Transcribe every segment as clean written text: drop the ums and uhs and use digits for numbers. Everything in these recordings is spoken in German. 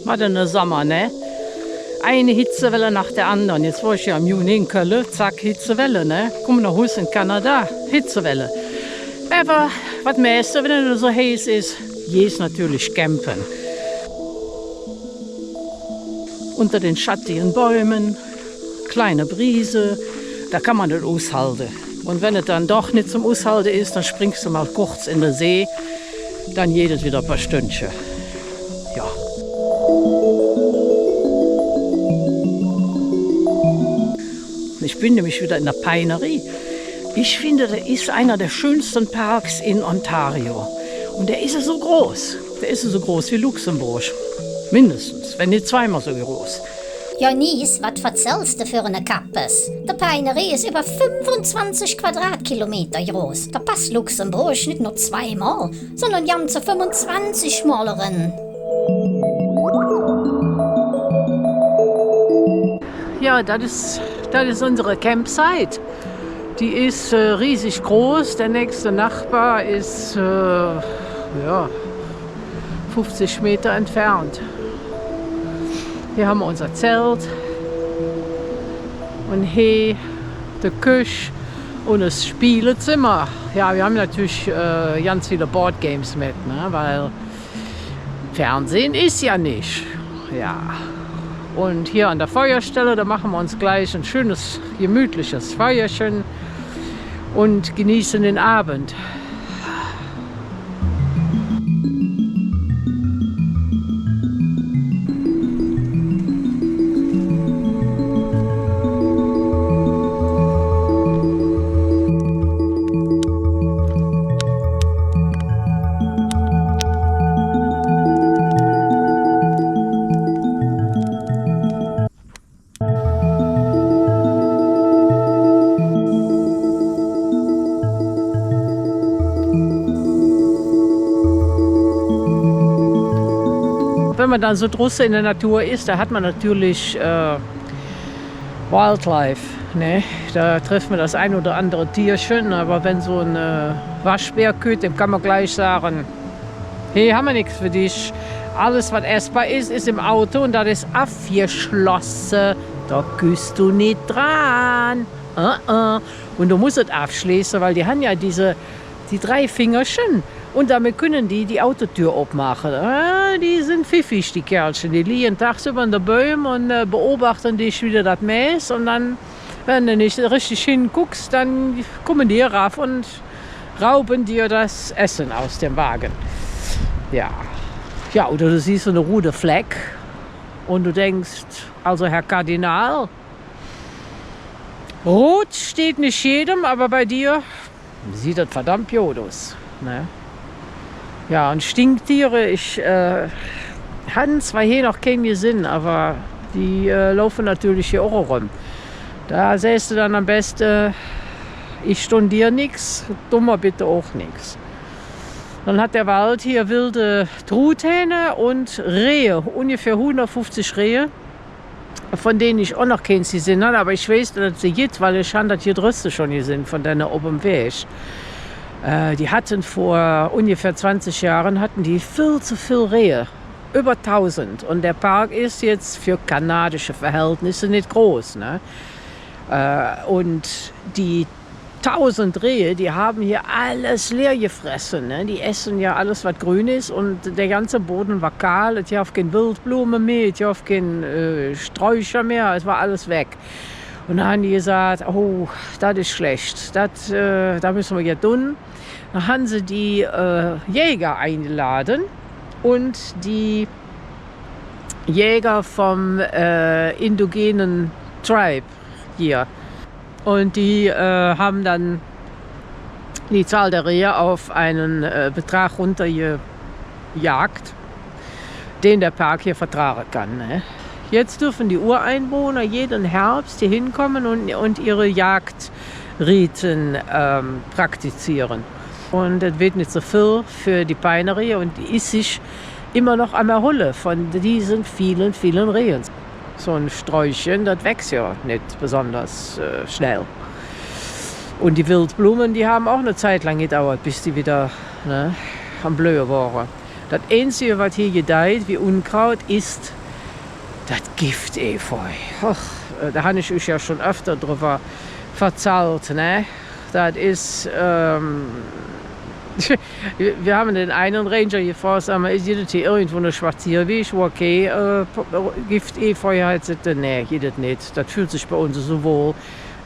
Was ein Sommer, ne? Eine Hitzewelle nach der anderen. Jetzt war ich ja im Juni in Köln, zack, Hitzewelle, ne? Komm nach Hause in Kanada, Hitzewelle. Aber was meiste, wenn es so heiß ist, ist natürlich campen. Unter den schattigen Bäumen, kleine Brise, da kann man das aushalten. Und wenn es dann doch nicht zum Aushalten ist, dann springst du mal kurz in den See, dann jedes wieder ein paar Stündchen. Ja. Ich bin nämlich wieder in der Pinerie. Ich finde, das ist einer der schönsten Parks in Ontario. Und der ist so groß. Der ist so groß wie Luxemburg. Mindestens, wenn nicht zweimal so groß. Ja, Nies, was erzählst du für eine Kappes? Der Pinerie ist über 25 Quadratkilometer groß. Da passt Luxemburg nicht nur zweimal, sondern ganze 25 Mal rein. Ja, das ist unsere Campsite. Die ist riesig groß. Der nächste Nachbar ist 50 Meter entfernt. Hier haben wir unser Zelt und hier die Küche und das Spielezimmer. Ja, wir haben natürlich ganz viele Boardgames mit, ne? Weil Fernsehen ist ja nicht. Ja. Und hier an der Feuerstelle, da machen wir uns gleich ein schönes, gemütliches Feuerchen und genießen den Abend. Wenn man dann so draußen in der Natur ist, da hat man natürlich Wildlife. Ne? Da trifft man das ein oder andere Tierchen, aber wenn so ein Waschbär kommt, dem kann man gleich sagen, hey, haben wir nichts für dich. Alles, was essbar ist, ist im Auto und das ist abgeschlossen. Da küsst du nicht dran. Und du musst es abschließen, weil die haben ja die 3 Fingerchen. Und damit können die Autotür aufmachen. Die sind pfiffig, die Kerlchen. Die liegen tagsüber in den Bäumen und beobachten dich wieder das Mäß. Und dann, wenn du nicht richtig hinguckst, dann kommen die rauf und rauben dir das Essen aus dem Wagen. Ja. Ja, oder du siehst so eine rote Fleck und du denkst, also Herr Kardinal, rot steht nicht jedem, aber bei dir sieht das verdammt gut aus. Ne? Ja, und Stinktiere, ich hatte zwar hier noch keinen gesehen, aber die laufen natürlich hier auch rum. Da sähst du dann am besten, ich stundiere nichts, dummer bitte auch nichts. Dann hat der Wald hier wilde Truthähne und Rehe, ungefähr 150 Rehe, von denen ich auch noch keins gesehen habe, aber ich weiß, dass sie gibt, weil ich habe das hier drüben schon gesehen, von denen oben Weg. Die hatten vor ungefähr 20 Jahren die viel zu viel Rehe, über 1000. Und der Park ist jetzt für kanadische Verhältnisse nicht groß. Ne? Und die 1000 Rehe, die haben hier alles leer gefressen. Ne? Die essen ja alles, was grün ist. Und der ganze Boden war kahl. Es gab keine Wildblumen mehr, es gab keine Sträucher mehr. Es war alles weg. Und dann haben die gesagt, oh, das ist schlecht. Da müssen wir jetzt tun. Dann haben sie die Jäger eingeladen. Und die Jäger vom indogenen Tribe hier. Und die haben dann die Zahl der Rehe auf einen Betrag runtergejagt, den der Park hier vertragen kann. Ne? Jetzt dürfen die Ureinwohner jeden Herbst hier hinkommen und ihre Jagdriten praktizieren. Und das wird nicht so viel für die Peinerie und die ist sich immer noch am Erholen von diesen vielen, vielen Rehen. So ein Sträuchchen, das wächst ja nicht besonders schnell. Und die Wildblumen, die haben auch eine Zeit lang gedauert, bis die wieder am Blühen waren. Das Einzige, was hier gedeiht wie Unkraut, ist das Giftefeu. Da habe ich euch ja schon öfter drüber verzahlt. Ne? Das ist, wir haben den einen Ranger gefragt, ist das hier irgendwo ein Spazierweg, wo okay, Giftefeu hat? Nee, geht das nicht. Das fühlt sich bei uns so wohl.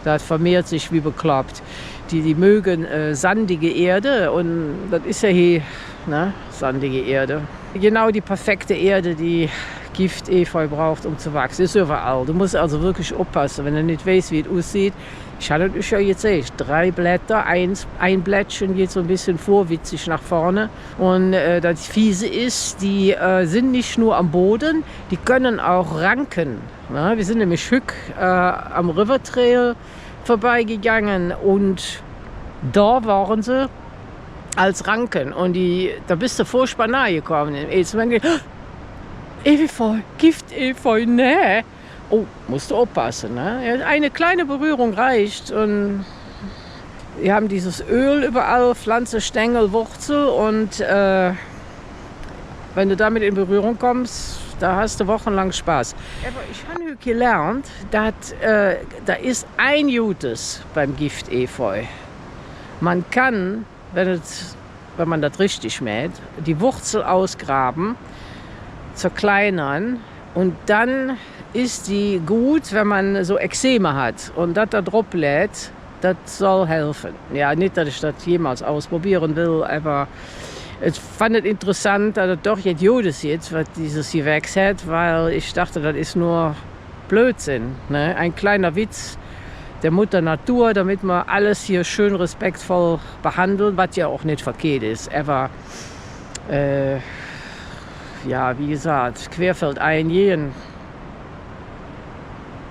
Das vermehrt sich wie bekloppt. Die mögen sandige Erde und das ist ja hier sandige Erde. Genau die perfekte Erde, die Giftefeu braucht, um zu wachsen. Ist überall. Du musst also wirklich aufpassen, wenn du nicht weißt, wie es aussieht. Ich hatte es ja jetzt 3 Blätter, ein Blättchen geht so ein bisschen vorwitzig nach vorne. Und das Fiese ist, die sind nicht nur am Boden, die können auch ranken. Na, wir sind nämlich am River Trail vorbeigegangen und da waren sie als Ranken. Und da bist du furchtbar nahe gekommen. Jetzt haben wir gedacht, Efeu, Giftefeu, nee. Oh, musst du aufpassen. Ne? Eine kleine Berührung reicht. Und wir haben dieses Öl überall, Pflanze, Stängel, Wurzel. Und wenn du damit in Berührung kommst, da hast du wochenlang Spaß. Aber ich habe gelernt, dass da ist ein Gutes beim Giftefeu. Man kann, wenn man das richtig mäht, die Wurzel ausgraben, zerkleinern und dann ist die gut, wenn man so Ekzeme hat und das da drauf lädt, das soll helfen. Ja, nicht, dass ich das jemals ausprobieren will, aber ich fand es interessant, dass es doch jetzt Jodes jetzt, was dieses Gewächs hat, weil ich dachte, das ist nur Blödsinn. Ne? Ein kleiner Witz der Mutter Natur, damit man alles hier schön respektvoll behandelt, was ja auch nicht verkehrt ist. Aber ja, wie gesagt, querfeldein jeden.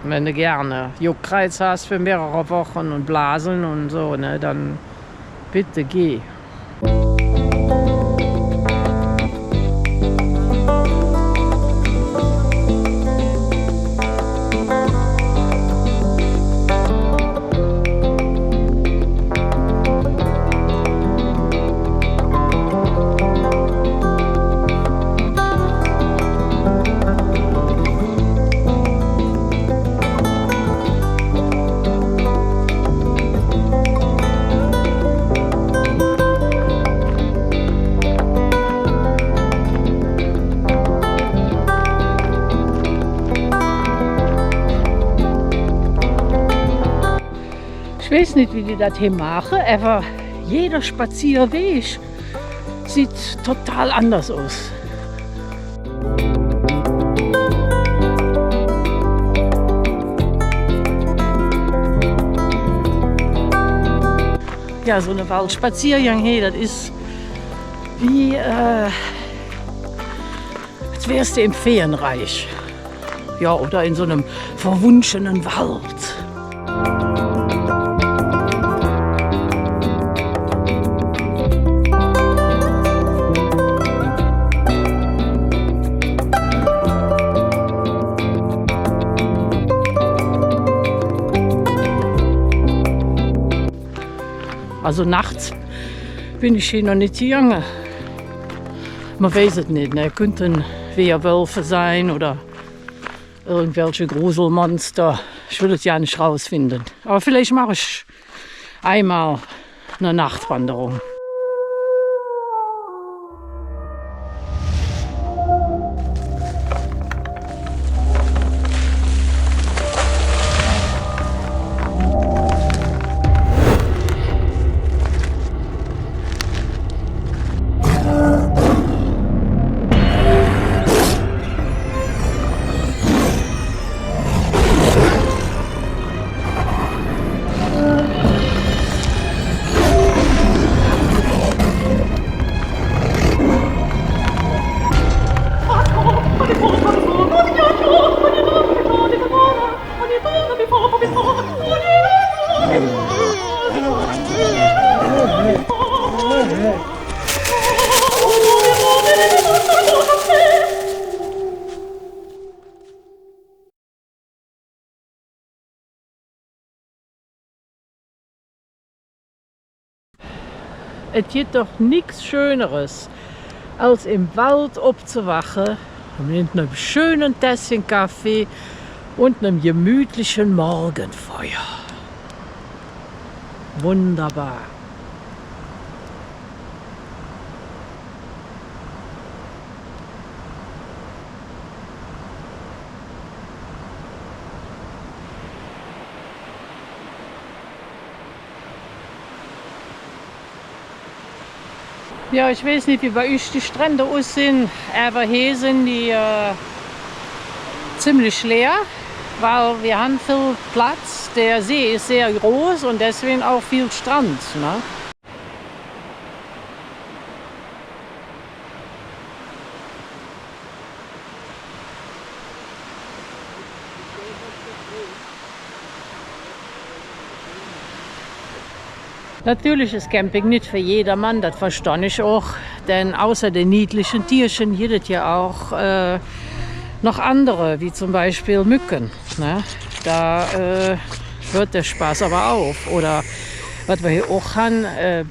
Wenn du gerne Juckreiz hast für mehrere Wochen und Blasen und so, ne, dann bitte geh. Ich weiß nicht, wie die das hier machen, aber jeder Spazierweg sieht total anders aus. Ja, so eine Waldspaziergang hier, das ist wie, als wärst du im Feenreich. Ja, oder in so einem verwunschenen Wald. Also nachts bin ich hier noch nicht gegangen. Man weiß es nicht. Ne? Könnten Werwölfe sein oder irgendwelche Gruselmonster. Ich will es ja nicht rausfinden. Aber vielleicht mache ich einmal eine Nachtwanderung. Es gibt doch nichts Schöneres, als im Wald aufzuwachen mit einem schönen Tässchen Kaffee und einem gemütlichen Morgenfeuer. Wunderbar. Ja, ich weiß nicht, wie bei euch die Strände aussehen, aber hier sind die ziemlich leer, weil wir haben viel Platz. Der See ist sehr groß und deswegen auch viel Strand. Ne? Natürlich ist Camping nicht für jedermann, das verstehe ich auch. Denn außer den niedlichen Tierchen gibt es ja auch noch andere, wie zum Beispiel Mücken. Ne? Da hört der Spaß aber auf. Oder was wir hier auch haben,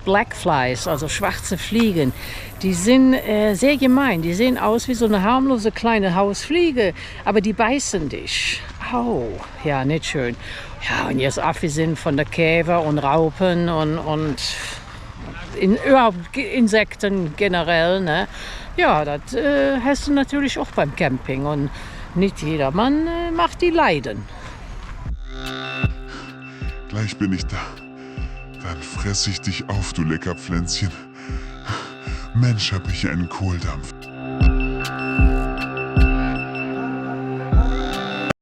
Blackflies, also schwarze Fliegen. Die sind sehr gemein. Die sehen aus wie so eine harmlose kleine Hausfliege, aber die beißen dich. Au, ja, nicht schön. Ja, und jetzt abgesehen von der Käfer und Raupen und überhaupt Insekten generell, ne? Ja, das hast du natürlich auch beim Camping und nicht jedermann macht die leiden. Gleich bin ich da. Dann fress ich dich auf, du Leckerpflänzchen. Mensch, hab ich einen Kohldampf.